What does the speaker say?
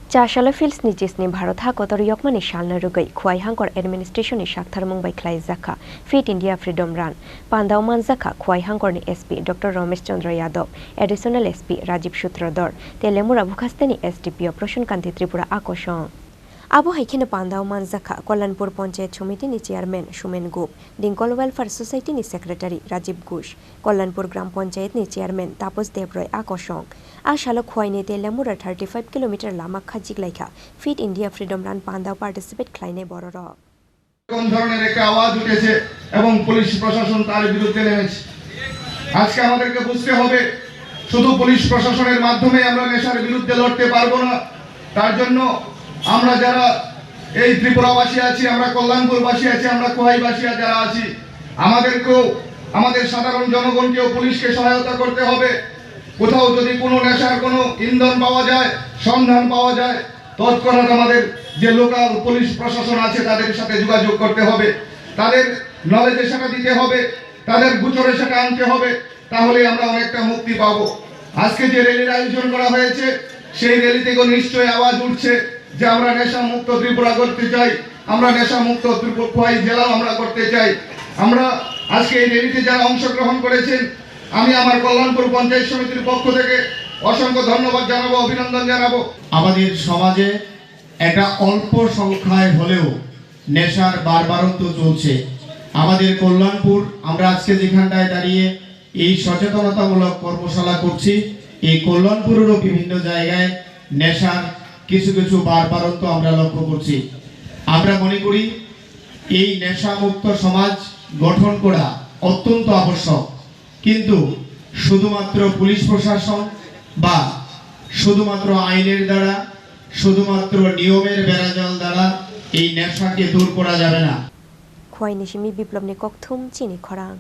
Chasalo feels niches ni Bharat ha kotor yokmani shalna rugai Khowai Hangkhor administration ni Saktharmung by Khlaijakha Fit India Freedom Run Pandau Manjakha Khowai Hangkhor ni SP Dr. Ramesh Chandra Yadav additional SP Rajiv Sutradhar Telemura Bhukhastani SDP Operation Kanti Tripura Akoshong Abo haikene Pandau Manjakha Kollanpur Panchayat Committee ni Chairman Shumen Gop Dinkol Welfare Society ni Secretary Rajiv Ghosh Kollanpur Gram Panchayat ni Chairman Tapos Debroy Akoshong Chasalo Khowai ni Telemura 35 km lama Khlaijakha Fit India Freedom Run Pandau participate Khlaine bororo কোন ধরনের একটা আওয়াজ উঠেছে এবং police প্রশাসন তার বিরুদ্ধে নেমেছে আজকে আমাদেরকে বুঝতে হবে শুধু পুলিশ প্রশাসনের মাধ্যমে আমরা নেশার বিরুদ্ধে লড়তে পারবো না তার জন্য আমরা যারা এই ত্রিপুরাবাসী আছি আমরা কল্যাণপুরবাসী আছি আমরা খোয়াইবাসী যারা আছি আমাদেরকেও আমাদের সাধারণ জনগণকেও পুলিশকে সহায়তা করতে হবে কোথাও যদি কোনো নেশার কোনো ইন্ধন পাওয়া যায় সন্ধান পাওয়া যায় তৎক্ষণাৎ আমাদের যে লোকাল পুলিশ প্রশাসন আছে তাদের সাথে যোগাযোগ করতে হবে তাদের নলেজে সেটা দিতে হবে তাদের গুচরে সেটা আনতে হবে তাহলে আমরা অনেকটা মুক্তি পাবো আজকে যে র্যালির আয়োজন করা হয়েছে সেই র্যালি থেকে নিশ্চয়ই আওয়াজ উঠছে যে আমরা নেশা মুক্ত ত্রিপুরা করতে চাই আমরা নেশা মুক্ত খোয়াই জেলাও আমরা করতে চাই আমরা আজকে এই র্যালিতে যারা অংশগ্রহণ করেছেন আমি আমার কল্যাণপুর পঞ্চায়েত সমিতির পক্ষ থেকে অসংখ্য ধন্যবাদ জানাবো অভিনন্দন জানাবো আমাদের সমাজে একটা অল্প সংখ্যায় হলেও নেশার বারবারন্ত চলছে আমাদের কল্যাণপুর আমরা আজকে যেখানটায় দাঁড়িয়ে এই সচেতনতামূলক কর্মশালা করছি এই কল্যাণপুরেরও বিভিন্ন জায়গায় নেশার কিছু কিছু বারবারন্ত আমরা লক্ষ্য করছি আমরা মনে করি এই নেশামুক্ত সমাজ গঠন করা অত্যন্ত আবশ্যক কিন্তু শুধুমাত্র পুলিশ প্রশাসন বা শুধুমাত্র আইনের দ্বারা শুধুমাত্র নিয়মের বেড়াজাল দ্বারা এই নেশাকে দূর করা যাবে না Khowai ni Shimi Biplop ni Kokthum Chini Khorang